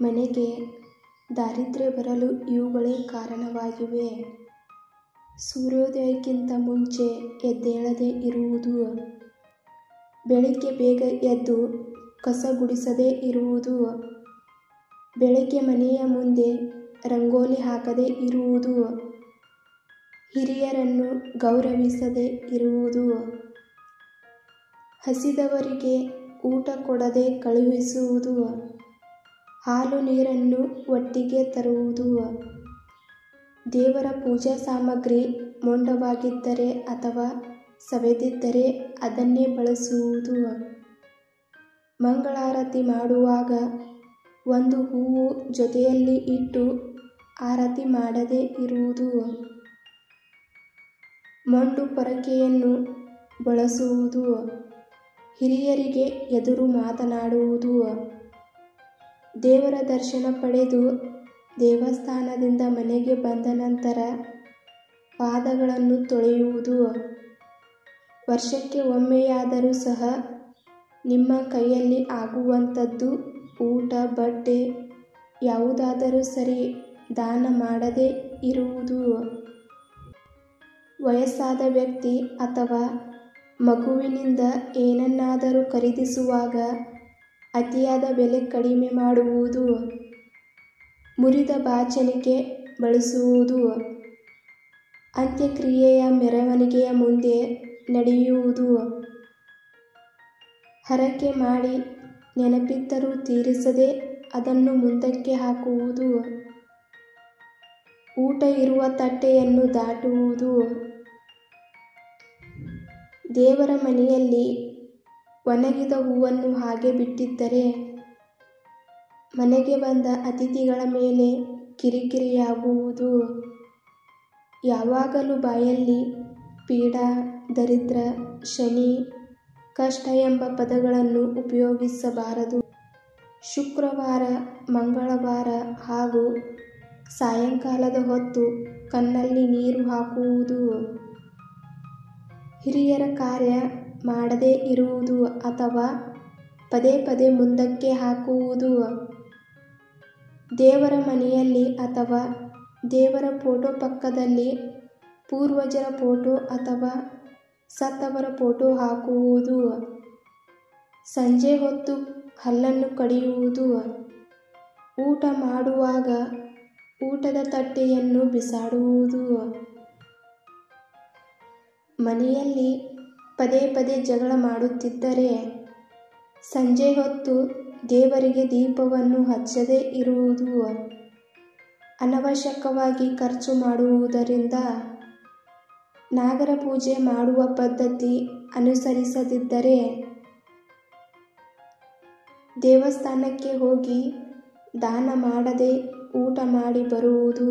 ಮನೆಗೆ ದಾರಿದ್ರ್ಯ ಬರಲು ಇವುಗಳೇ ಕಾರಣವಾಗಿವೆ. ಸೂರ್ಯೋದಯಕ್ಕಿಂತ ಮುಂಚೆ ಎದ್ದೇಳದೇ ಇರುವುದು, ಬೆಳಿಗ್ಗೆ ಬೇಗ ಎದ್ದು ಕಸ ಗುಡಿಸದೇ ಇರುವುದು, ಬೆಳಗ್ಗೆ ಮನೆಯ ಮುಂದೆ ರಂಗೋಲಿ ಹಾಕದೇ ಇರುವುದು, ಹಿರಿಯರನ್ನು ಗೌರವಿಸದೇ ಇರುವುದು, ಹಸಿದವರಿಗೆ ಊಟ ಕೊಡದೆ ಕಳುಹಿಸುವುದು, ಹಾಲು ನೀರನ್ನು ಒಟ್ಟಿಗೆ ತರುವುದು, ದೇವರ ಪೂಜಾ ಸಾಮಗ್ರಿ ಮೊಂಡವಾಗಿದ್ದರೆ ಅಥವಾ ಸವೆದಿದ್ದರೆ ಅದನ್ನೇ ಬಳಸುವುದು, ಮಂಗಳಾರತಿ ಮಾಡುವಾಗ ಒಂದು ಹೂವು ಜೊತೆಯಲ್ಲಿ ಇಟ್ಟು ಆರತಿ ಮಾಡದೇ ಇರುವುದು, ಮೊಂಡು ಪೊರಕೆಯನ್ನು ಬಳಸುವುದು, ಹಿರಿಯರಿಗೆ ಎದುರು ಮಾತನಾಡುವುದು, ದೇವರ ದರ್ಶನ ಪಡೆದು ದೇವಸ್ಥಾನದಿಂದ ಮನೆಗೆ ಬಂದ ನಂತರ ಪಾದಗಳನ್ನು ತೊಳೆಯುವುದು, ವರ್ಷಕ್ಕೆ ಒಮ್ಮೆಯಾದರೂ ಸಹ ನಿಮ್ಮ ಕೈಯಲ್ಲಿ ಆಗುವಂಥದ್ದು ಊಟ, ಬಟ್ಟೆ ಯಾವುದಾದರೂ ಸರಿ ದಾನ ಮಾಡದೇ ಇರುವುದು, ವಯಸ್ಸಾದ ವ್ಯಕ್ತಿ ಅಥವಾ ಮಗುವಿನಿಂದ ಏನನ್ನಾದರೂ ಖರೀದಿಸುವಾಗ ಅತಿಯಾದ ಬೆಲೆ ಕಡಿಮೆ ಮಾಡುವುದು, ಮುರಿದ ಬಾಚಣಿಕೆ ಬಳಸುವುದು, ಅಂತ್ಯಕ್ರಿಯೆಯ ಮೆರವಣಿಗೆಯ ಮುಂದೆ ನಡೆಯುವುದು, ಹರಕೆ ಮಾಡಿ ನೆನಪಿದ್ದರೂ ತೀರಿಸದೆ ಅದನ್ನು ಮುಂದಕ್ಕೆ ಹಾಕುವುದು, ಊಟ ಇರುವ ತಟ್ಟೆಯನ್ನು ದಾಟುವುದು, ದೇವರ ಮನೆಯಲ್ಲಿ ಒಣಗಿದ ಹೂವನ್ನು ಹಾಗೆ ಬಿಟ್ಟಿದ್ದರೆ ಮನೆಗೆ ಬಂದ ಅತಿಥಿಗಳ ಮೇಲೆ ಕಿರಿಕಿರಿಯಾಗುವುದು, ಯಾವಾಗಲೂ ಬಾಯಲ್ಲಿ ಪೀಡ, ದರಿದ್ರ, ಶನಿ, ಕಷ್ಟ ಎಂಬ ಪದಗಳನ್ನು ಉಪಯೋಗಿಸಬಾರದು. ಶುಕ್ರವಾರ, ಮಂಗಳವಾರ ಹಾಗೂ ಸಾಯಂಕಾಲದ ಹೊತ್ತು ಕಣ್ಣಲ್ಲಿ ನೀರು ಹಾಕುವುದು, ಹಿರಿಯರ ಕಾರ್ಯ ಮಾಡದೇ ಇರುವುದು ಅಥವಾ ಪದೇ ಪದೇ ಮುಂದಕ್ಕೆ ಹಾಕುವುದು, ದೇವರ ಮನೆಯಲ್ಲಿ ಅಥವಾ ದೇವರ ಫೋಟೋ ಪಕ್ಕದಲ್ಲಿ ಪೂರ್ವಜರ ಫೋಟೋ ಅಥವಾ ಸತ್ತವರ ಫೋಟೋ ಹಾಕುವುದು, ಸಂಜೆ ಹೊತ್ತು ಹಲ್ಲನ್ನು ಕಡಿಯುವುದು, ಊಟ ಮಾಡುವಾಗ ಊಟದ ತಟ್ಟೆಯನ್ನು ಬಿಸಾಡುವುದು, ಮನೆಯಲ್ಲಿ ಪದೇ ಪದೇ ಜಗಳ ಮಾಡುತ್ತಿದ್ದರೆ ಸಂಜೆ ಹೊತ್ತು ದೇವರಿಗೆ ದೀಪವನ್ನು ಹಚ್ಚದೇ ಇರುವುದು, ಅನವಶ್ಯಕವಾಗಿ ಖರ್ಚು ಮಾಡುವುದರಿಂದ ನಾಗರ ಪೂಜೆ ಮಾಡುವ ಪದ್ಧತಿ ಅನುಸರಿಸದಿದ್ದರೆ ದೇವಸ್ಥಾನಕ್ಕೆ ಹೋಗಿ ದಾನ ಮಾಡದೆ ಊಟ ಮಾಡಿ ಬರುವುದು,